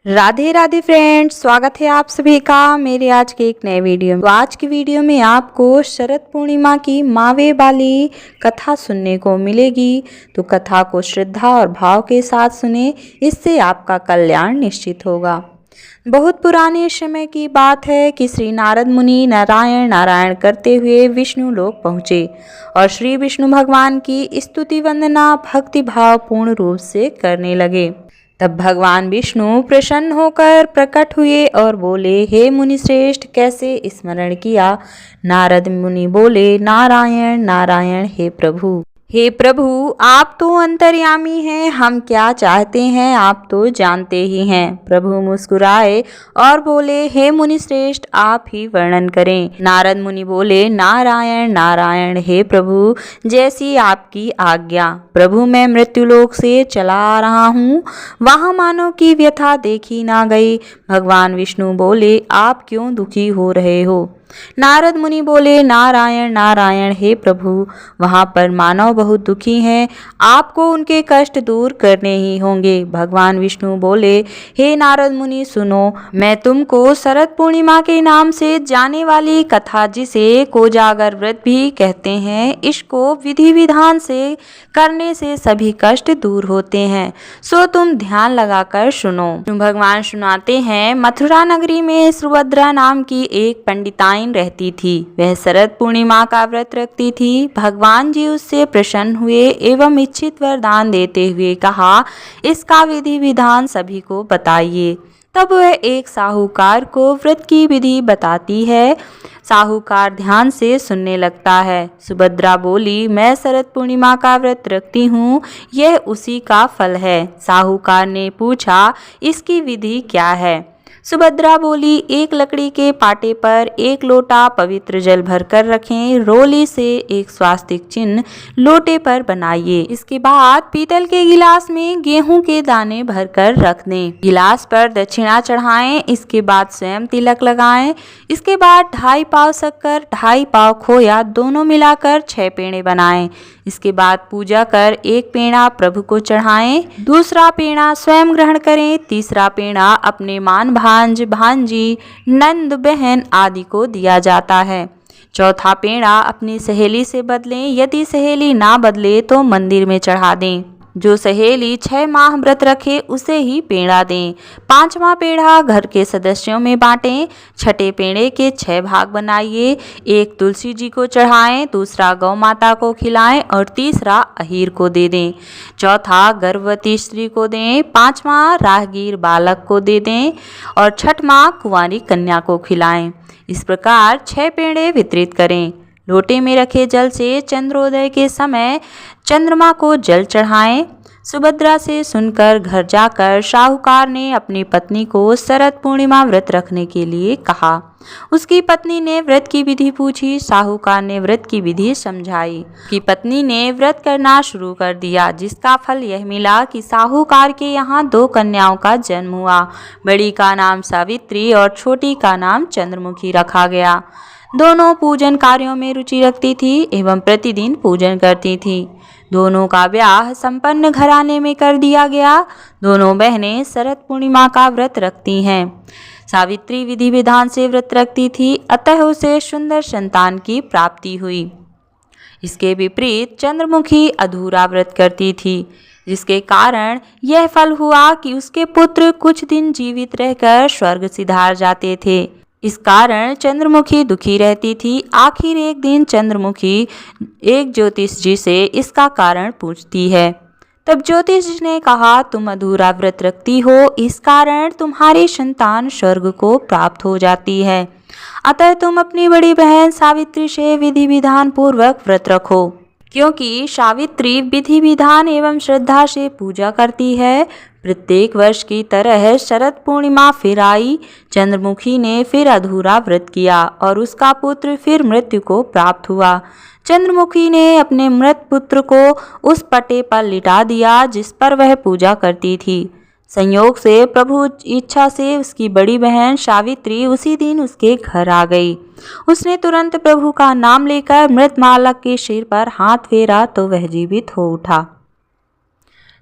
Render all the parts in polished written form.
Radhe Radhe friends, स्वागत है आप सभी का मेरे आज के एक नए वीडियो में। तो आज की वीडियो में आपको शरद पूर्णिमा की मावे वाली कथा सुनने को मिलेगी। तो कथा को श्रद्धा और भाव के साथ सुने, इससे आपका कल्याण निश्चित होगा। बहुत पुराने समय की बात है कि श्री नारद मुनि नारायण नारायण करते हुए विष्णु लोक पहुँचे और श्री विष्णु भगवान की स्तुति वंदना भक्ति भाव पूर्ण रूप से करने लगे। तब भगवान विष्णु प्रसन्न होकर प्रकट हुए और बोले, हे मुनि श्रेष्ठ, कैसे स्मरण किया? नारद मुनि बोले, नारायण नारायण हे प्रभु, आप तो अंतर्यामी हैं, हम क्या चाहते हैं आप तो जानते ही हैं। प्रभु मुस्कुराए और बोले, हे मुनि श्रेष्ठ, आप ही वर्णन करें। नारद मुनि बोले, नारायण नारायण हे प्रभु, जैसी आपकी आज्ञा। प्रभु, मैं मृत्युलोक से चला आ रहा हूँ, वहाँ मानव की व्यथा देखी ना गई। भगवान विष्णु बोले, आप क्यों दुखी हो रहे हो? नारद मुनि बोले, नारायण नारायण हे प्रभु, वहाँ पर मानव बहुत दुखी हैं, आपको उनके कष्ट दूर करने ही होंगे। भगवान विष्णु बोले, हे नारद मुनि सुनो, मैं तुमको शरद पूर्णिमा के नाम से जाने वाली कथा, जिसे कोजागर व्रत भी कहते हैं, इसको विधि विधान से करने से सभी कष्ट दूर होते हैं, सो तुम ध्यान लगाकर सुनो। भगवान सुनाते हैं, मथुरा नगरी में सुभद्रा नाम की एक पंडिताइन रहती थी। वह शरद पूर्णिमा का व्रत रखती थी। भगवान जी उससे प्रसन्न हुए एवं इच्छित वरदान देते हुए कहा, इसका विधि विधान सभी को बताइए। तब वह एक साहूकार को व्रत की विधि बताती है। साहूकार ध्यान से सुनने लगता है। सुभद्रा बोली, मैं शरद पूर्णिमा का व्रत रखती हूँ, यह उसी का फल है। साहूकार ने पूछा, इसकी विधि क्या है? सुभद्रा बोली, एक लकड़ी के पाटे पर एक लोटा पवित्र जल भरकर रखें, रोली से एक स्वास्तिक चिन्ह लोटे पर बनाइए। इसके बाद पीतल के गिलास में गेहूं के दाने भरकर रख दें। गिलास पर दक्षिणा चढ़ाएं, इसके बाद स्वयं तिलक लगाएं। इसके बाद 2.5 पाव शक्कर 2.5 पाव खोया दोनों मिलाकर 6 पेड़े बनाएं। इसके बाद पूजा कर एक पेड़ा प्रभु को चढ़ाएं, दूसरा पेड़ा स्वयं ग्रहण करें, तीसरा पेड़ा अपने मान भांज भांजी नंद बहन आदि को दिया जाता है, चौथा पेड़ा अपनी सहेली से बदलें, यदि सहेली ना बदले तो मंदिर में चढ़ा दें। जो सहेली 6 माह व्रत रखे उसे ही पेड़ा दें। 5वां पेड़ा घर के सदस्यों में बांटें। छठे पेड़े के 6 भाग बनाइए, एक तुलसी जी को चढ़ाएं, दूसरा गौ माता को खिलाएं और तीसरा अहीर को दे दें। चौथा गर्भवती स्त्री को दें, 5वां राहगीर बालक को दे दें और 6वां कुंवारी कन्या को खिलाएं। इस प्रकार 6 पेड़े वितरित करें। लोटे में रखे जल से चंद्रोदय के समय चंद्रमा को जल चढ़ाएं। सुभद्रा से सुनकर घर जाकर साहूकार ने अपनी पत्नी को शरद पूर्णिमा व्रत रखने के लिए कहा। उसकी पत्नी ने व्रत की विधि पूछी। साहूकार ने व्रत की विधि समझाई। उसकी पत्नी ने व्रत करना शुरू कर दिया, जिसका फल यह मिला कि साहूकार के यहाँ 2 कन्याओं का जन्म हुआ। बड़ी का नाम सावित्री और छोटी का नाम चंद्रमुखी रखा गया। दोनों पूजन कार्यों में रुचि रखती थी एवं प्रतिदिन पूजन करती थी। दोनों का ब्याह संपन्न घराने में कर दिया गया। दोनों बहनें शरद पूर्णिमा का व्रत रखती हैं। सावित्री विधि विधान से व्रत रखती थी, अतः उसे सुंदर संतान की प्राप्ति हुई। इसके विपरीत चंद्रमुखी अधूरा व्रत करती थी, जिसके कारण यह फल हुआ कि उसके पुत्र कुछ दिन जीवित रहकर स्वर्ग सिधार जाते थे। इस कारण चंद्रमुखी दुखी रहती थी। आखिर एक दिन चंद्रमुखी एक ज्योतिष जी से इसका कारण पूछती है। तब ज्योतिष जी ने कहा, तुम अधूरा व्रत रखती हो, इस कारण तुम्हारी संतान स्वर्ग को प्राप्त हो जाती है। अतः तुम अपनी बड़ी बहन सावित्री से विधि विधान पूर्वक व्रत रखो, क्योंकि सावित्री विधि विधान एवं श्रद्धा से पूजा करती है। प्रत्येक वर्ष की तरह शरद पूर्णिमा फिर आई। चंद्रमुखी ने फिर अधूरा व्रत किया और उसका पुत्र फिर मृत्यु को प्राप्त हुआ। चंद्रमुखी ने अपने मृत पुत्र को उस पटे पर लिटा दिया जिस पर वह पूजा करती थी। संयोग से प्रभु इच्छा से उसकी बड़ी बहन सावित्री उसी दिन उसके घर आ गई। उसने तुरंत प्रभु का नाम लेकर मृत बालक के सिर पर हाथ फेरा तो वह जीवित हो उठा।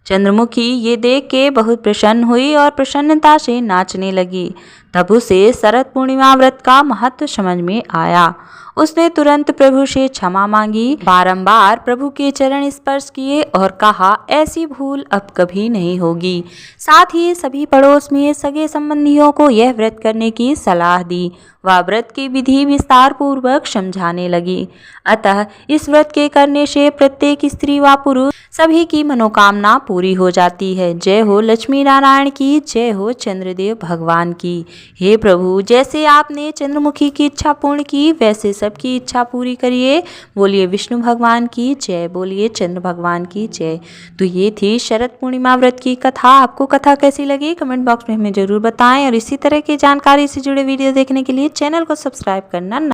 चंद्रमुखी ये देख के बहुत प्रसन्न हुई और प्रसन्नता से नाचने लगी। तब उसे शरद पूर्णिमा व्रत का महत्व समझ में आया। उसने तुरंत प्रभु से क्षमा मांगी, बारंबार प्रभु के चरण स्पर्श किए और कहा ऐसी भूल अब कभी नहीं होगी। साथ ही सभी पड़ोस में सगे संबंधियों को यह व्रत करने की सलाह दी। वह व्रत की विधि विस्तार पूर्वक समझाने लगी। अतः इस व्रत के करने से प्रत्येक स्त्री व पुरुष सभी की मनोकामना पूरी हो जाती है। जय हो लक्ष्मी नारायण की, जय हो चंद्रदेव भगवान की। हे प्रभु, जैसे आपने चंद्रमुखी की इच्छा पूर्ण की वैसे सबकी इच्छा पूरी करिए। बोलिए विष्णु भगवान की जय, बोलिए चंद्र भगवान की जय। तो ये थी शरद पूर्णिमा व्रत की कथा। आपको कथा कैसी लगी कमेंट बॉक्स में हमें जरूर बताएं और इसी तरह की जानकारी से जुड़े वीडियो देखने के लिए चैनल को सब्सक्राइब करना